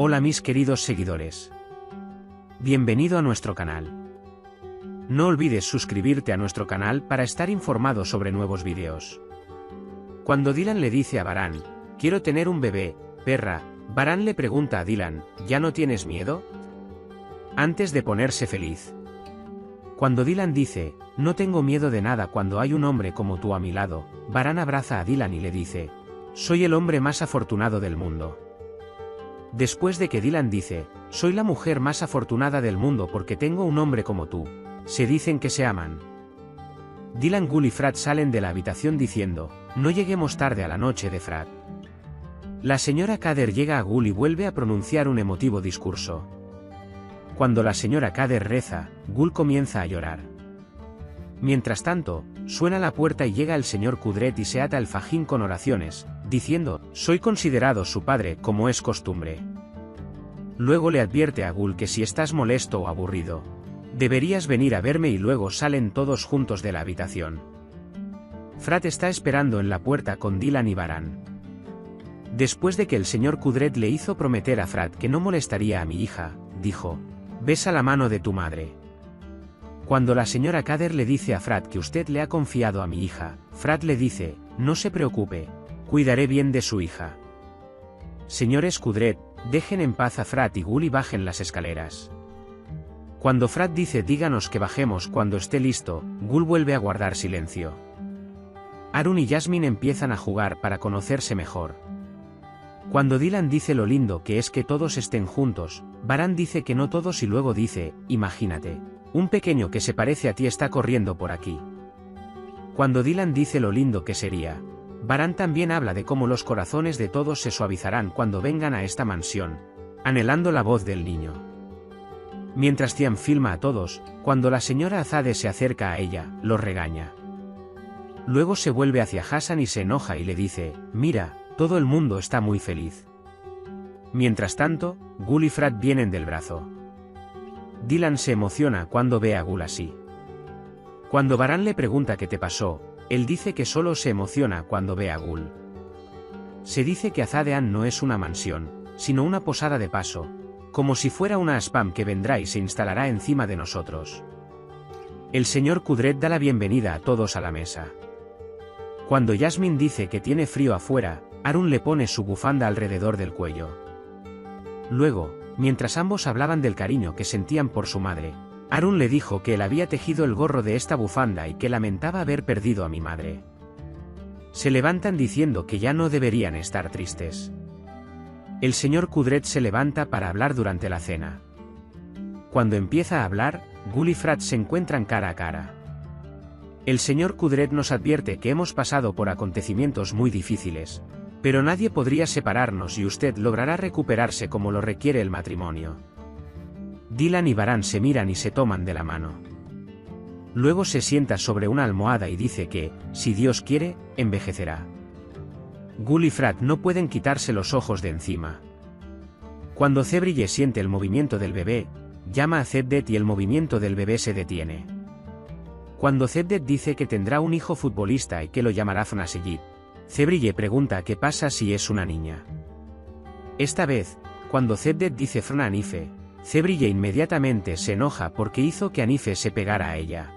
Hola mis queridos seguidores. Bienvenido a nuestro canal. No olvides suscribirte a nuestro canal para estar informado sobre nuevos vídeos. Cuando Dylan le dice a Varane, quiero tener un bebé, perra, Varane le pregunta a Dylan, ¿ya no tienes miedo? Antes de ponerse feliz. Cuando Dylan dice, no tengo miedo de nada cuando hay un hombre como tú a mi lado, Varane abraza a Dylan y le dice, soy el hombre más afortunado del mundo. Después de que Dylan dice, soy la mujer más afortunada del mundo porque tengo un hombre como tú, se dicen que se aman. Dylan, Gul y Frat salen de la habitación diciendo, no lleguemos tarde a la noche de Frat. La señora Kader llega a Gul y vuelve a pronunciar un emotivo discurso. Cuando la señora Kader reza, Gul comienza a llorar. Mientras tanto, suena la puerta y llega el señor Kudret y se ata el fajín con oraciones, diciendo, soy considerado su padre como es costumbre. Luego le advierte a Gul que si estás molesto o aburrido, deberías venir a verme y luego salen todos juntos de la habitación. Frat está esperando en la puerta con Dylan y Varane. Después de que el señor Kudret le hizo prometer a Frat que no molestaría a mi hija, dijo, besa la mano de tu madre. Cuando la señora Kader le dice a Frat que usted le ha confiado a mi hija, Frat le dice, no se preocupe, cuidaré bien de su hija. Señores Kudret, dejen en paz a Frat y Gul y bajen las escaleras. Cuando Frat dice díganos que bajemos cuando esté listo, Gul vuelve a guardar silencio. Harun y Jasmine empiezan a jugar para conocerse mejor. Cuando Dylan dice lo lindo que es que todos estén juntos, Varane dice que no todos y luego dice, imagínate, un pequeño que se parece a ti está corriendo por aquí. Cuando Dylan dice lo lindo que sería, Varane también habla de cómo los corazones de todos se suavizarán cuando vengan a esta mansión, anhelando la voz del niño. Mientras Thiam filma a todos, cuando la señora Azade se acerca a ella, los regaña. Luego se vuelve hacia Hassan y se enoja y le dice, mira, todo el mundo está muy feliz. Mientras tanto, Gul y Frat vienen del brazo. Dylan se emociona cuando ve a Gul así. Cuando Varane le pregunta qué te pasó, él dice que solo se emociona cuando ve a Gul. Se dice que Azadean no es una mansión, sino una posada de paso, como si fuera una spam que vendrá y se instalará encima de nosotros. El señor Kudret da la bienvenida a todos a la mesa. Cuando Jasmine dice que tiene frío afuera, Harun le pone su bufanda alrededor del cuello. Luego, mientras ambos hablaban del cariño que sentían por su madre, Harun le dijo que él había tejido el gorro de esta bufanda y que lamentaba haber perdido a mi madre. Se levantan diciendo que ya no deberían estar tristes. El señor Kudret se levanta para hablar durante la cena. Cuando empieza a hablar, Gul y Frat se encuentran cara a cara. El señor Kudret nos advierte que hemos pasado por acontecimientos muy difíciles, pero nadie podría separarnos y usted logrará recuperarse como lo requiere el matrimonio. Dylan y Varane se miran y se toman de la mano. Luego se sienta sobre una almohada y dice que, si Dios quiere, envejecerá. Gul y Frat no pueden quitarse los ojos de encima. Cuando Zebrille siente el movimiento del bebé, llama a Zebdet y el movimiento del bebé se detiene. Cuando Zebdet dice que tendrá un hijo futbolista y que lo llamará Fnasejid, Zebrille pregunta qué pasa si es una niña. Esta vez, cuando Zebdet dice Fna Anife, Zebrille inmediatamente se enoja porque hizo que Anife se pegara a ella.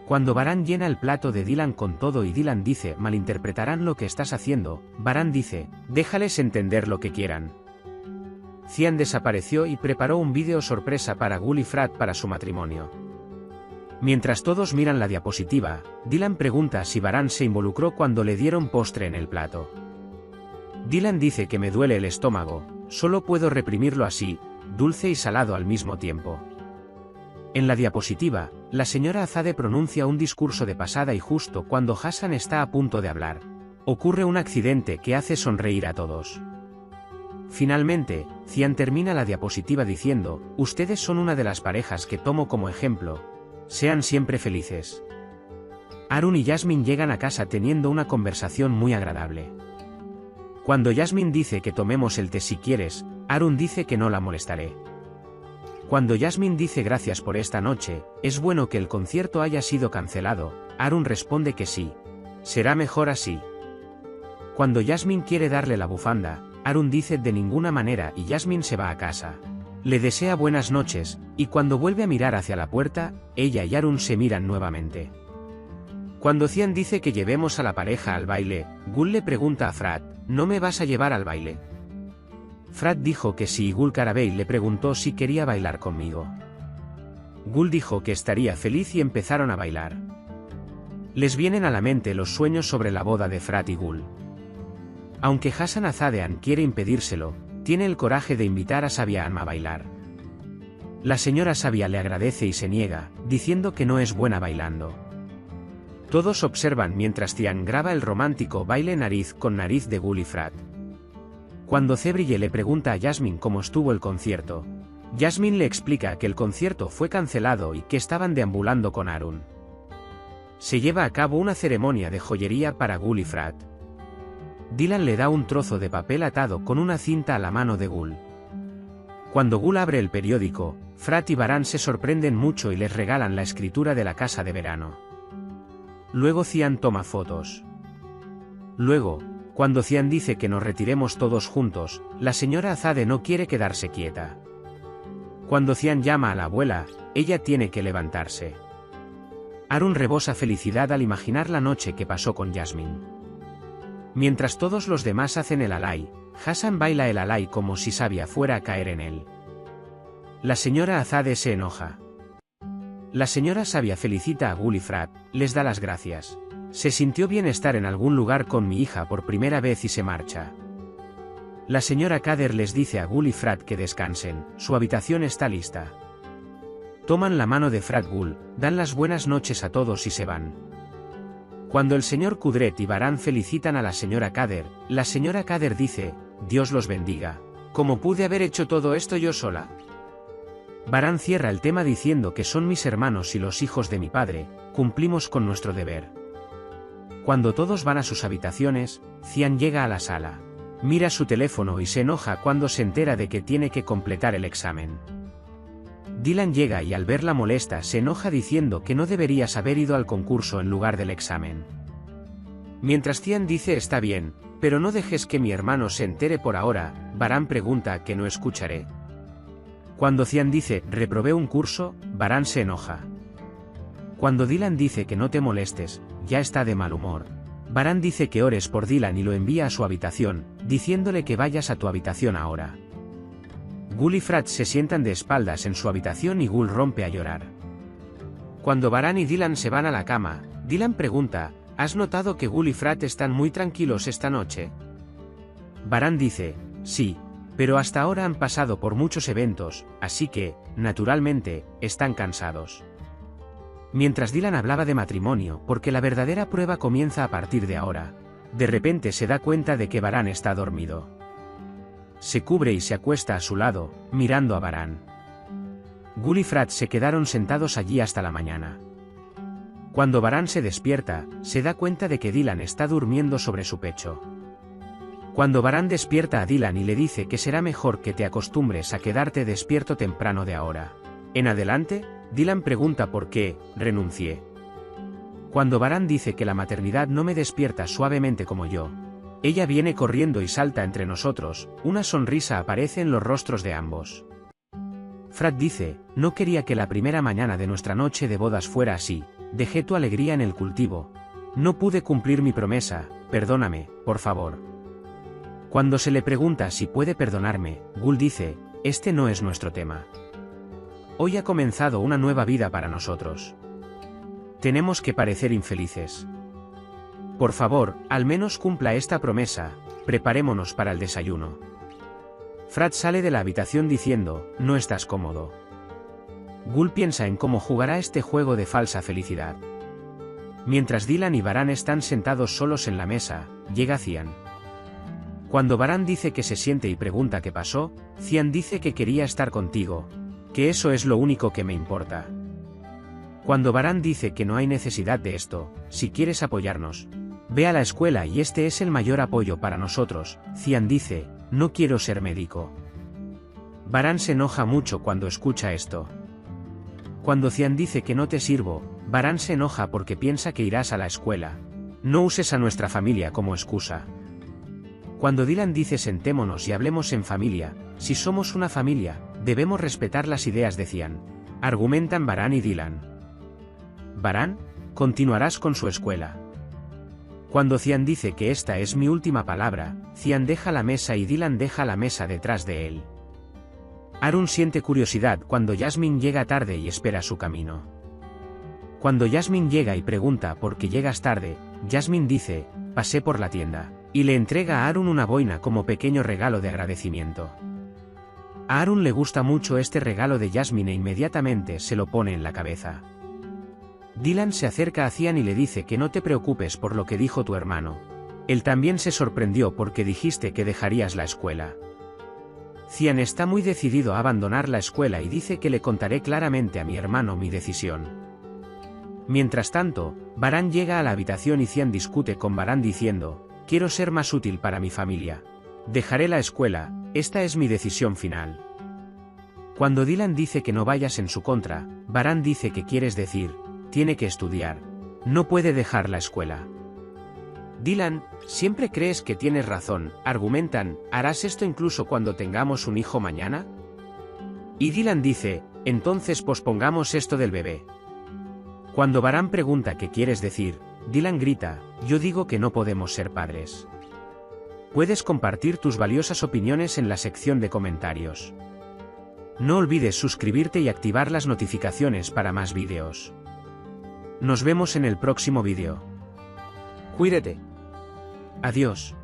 Cuando Varane llena el plato de Dylan con todo y Dylan dice malinterpretarán lo que estás haciendo, Varane dice, déjales entender lo que quieran. Thiam desapareció y preparó un vídeo sorpresa para Gul y Frat para su matrimonio. Mientras todos miran la diapositiva, Dylan pregunta si Varane se involucró cuando le dieron postre en el plato. Dylan dice que me duele el estómago, solo puedo reprimirlo así, dulce y salado al mismo tiempo. En la diapositiva, la señora Azade pronuncia un discurso de pasada y justo cuando Hassan está a punto de hablar, ocurre un accidente que hace sonreír a todos. Finalmente, Thiam termina la diapositiva diciendo, ustedes son una de las parejas que tomo como ejemplo, sean siempre felices. Harun y Jasmine llegan a casa teniendo una conversación muy agradable. Cuando Jasmine dice que tomemos el té si quieres, Harun dice que no la molestaré. Cuando Jasmine dice gracias por esta noche, es bueno que el concierto haya sido cancelado, Harun responde que sí. Será mejor así. Cuando Jasmine quiere darle la bufanda, Arun dice de ninguna manera y Jasmine se va a casa. Le desea buenas noches, y cuando vuelve a mirar hacia la puerta, ella y Arun se miran nuevamente. Cuando Cian dice que llevemos a la pareja al baile, Gul le pregunta a Frat, ¿no me vas a llevar al baile? Frat dijo que sí y Gul Carabey le preguntó si quería bailar conmigo. Gul dijo que estaría feliz y empezaron a bailar. Les vienen a la mente los sueños sobre la boda de Frat y Gul. Aunque Hassan Azadean quiere impedírselo, tiene el coraje de invitar a Sabian a bailar. La señora Sabia le agradece y se niega, diciendo que no es buena bailando. Todos observan mientras Cian graba el romántico baile nariz con nariz de Gul y Frat. Cuando Cebrille le pregunta a Jasmine cómo estuvo el concierto, Jasmine le explica que el concierto fue cancelado y que estaban deambulando con Arun. Se lleva a cabo una ceremonia de joyería para Gul y Frat. Dylan le da un trozo de papel atado con una cinta a la mano de Gul. Cuando Gul abre el periódico, Frat y Baran se sorprenden mucho y les regalan la escritura de la casa de verano. Luego Cian toma fotos. Luego, cuando Cian dice que nos retiremos todos juntos, la señora Azade no quiere quedarse quieta. Cuando Cian llama a la abuela, ella tiene que levantarse. Arun rebosa felicidad al imaginar la noche que pasó con Jasmine. Mientras todos los demás hacen el alay, Hassan baila el alay como si Sabia fuera a caer en él. La señora Azade se enoja. La señora Sabia felicita a Gul y Frat, les da las gracias. Se sintió bien estar en algún lugar con mi hija por primera vez y se marcha. La señora Kader les dice a Gul y Frat que descansen, su habitación está lista. Toman la mano de Frat Gul, dan las buenas noches a todos y se van. Cuando el señor Kudret y Baran felicitan a la señora Kader dice, Dios los bendiga. ¿Cómo pude haber hecho todo esto yo sola? Baran cierra el tema diciendo que son mis hermanos y los hijos de mi padre, cumplimos con nuestro deber. Cuando todos van a sus habitaciones, Cian llega a la sala. Mira su teléfono y se enoja cuando se entera de que tiene que completar el examen. Dylan llega y al verla molesta se enoja diciendo que no deberías haber ido al concurso en lugar del examen. Mientras Cian dice está bien, pero no dejes que mi hermano se entere por ahora, Baran pregunta que no escucharé. Cuando Cian dice reprobé un curso, Baran se enoja. Cuando Dylan dice que no te molestes, ya está de mal humor. Baran dice que ores por Dylan y lo envía a su habitación, diciéndole que vayas a tu habitación ahora. Gul y Frat se sientan de espaldas en su habitación y Gul rompe a llorar. Cuando Baran y Dylan se van a la cama, Dylan pregunta, ¿has notado que Gul y Frat están muy tranquilos esta noche? Baran dice, sí, pero hasta ahora han pasado por muchos eventos, así que, naturalmente, están cansados. Mientras Dylan hablaba de matrimonio, porque la verdadera prueba comienza a partir de ahora, de repente se da cuenta de que Baran está dormido. Se cubre y se acuesta a su lado, mirando a Baran. Gul y Frat se quedaron sentados allí hasta la mañana. Cuando Baran se despierta, se da cuenta de que Dylan está durmiendo sobre su pecho. Cuando Baran despierta a Dylan y le dice que será mejor que te acostumbres a quedarte despierto temprano de ahora en adelante, Dylan pregunta por qué renuncié. Cuando Baran dice que la maternidad no me despierta suavemente como yo, ella viene corriendo y salta entre nosotros, una sonrisa aparece en los rostros de ambos. Frat dice, no quería que la primera mañana de nuestra noche de bodas fuera así, dejé tu alegría en el cultivo. No pude cumplir mi promesa, perdóname, por favor. Cuando se le pregunta si puede perdonarme, Gul dice, este no es nuestro tema. Hoy ha comenzado una nueva vida para nosotros. Tenemos que parecer infelices. Por favor, al menos cumpla esta promesa, preparémonos para el desayuno. Frat sale de la habitación diciendo, no estás cómodo. Gul piensa en cómo jugará este juego de falsa felicidad. Mientras Dylan y Baran están sentados solos en la mesa, llega Cian. Cuando Baran dice que se siente y pregunta qué pasó, Cian dice que quería estar contigo, que eso es lo único que me importa. Cuando Baran dice que no hay necesidad de esto, si quieres apoyarnos, ve a la escuela y este es el mayor apoyo para nosotros, Cian dice, no quiero ser médico. Baran se enoja mucho cuando escucha esto. Cuando Cian dice que no te sirvo, Baran se enoja porque piensa que irás a la escuela. No uses a nuestra familia como excusa. Cuando Dylan dice sentémonos y hablemos en familia, si somos una familia, debemos respetar las ideas de Cian, argumentan Baran y Dylan. Baran, continuarás con su escuela. Cuando Cian dice que esta es mi última palabra, Cian deja la mesa y Dylan deja la mesa detrás de él. Arun siente curiosidad cuando Jasmine llega tarde y espera su camino. Cuando Jasmine llega y pregunta por qué llegas tarde, Jasmine dice, pasé por la tienda, y le entrega a Arun una boina como pequeño regalo de agradecimiento. A Arun le gusta mucho este regalo de Jasmine e inmediatamente se lo pone en la cabeza. Dylan se acerca a Cian y le dice que no te preocupes por lo que dijo tu hermano. Él también se sorprendió porque dijiste que dejarías la escuela. Cian está muy decidido a abandonar la escuela y dice que le contaré claramente a mi hermano mi decisión. Mientras tanto, Baran llega a la habitación y Cian discute con Baran diciendo, quiero ser más útil para mi familia. Dejaré la escuela, esta es mi decisión final. Cuando Dylan dice que no vayas en su contra, Baran dice que quieres decir, tiene que estudiar. No puede dejar la escuela. Dylan, siempre crees que tienes razón, argumentan, ¿harás esto incluso cuando tengamos un hijo mañana? Y Dylan dice, entonces pospongamos esto del bebé. Cuando Baran pregunta qué quieres decir, Dylan grita, yo digo que no podemos ser padres. Puedes compartir tus valiosas opiniones en la sección de comentarios. No olvides suscribirte y activar las notificaciones para más vídeos. Nos vemos en el próximo vídeo. Cuídate. Adiós.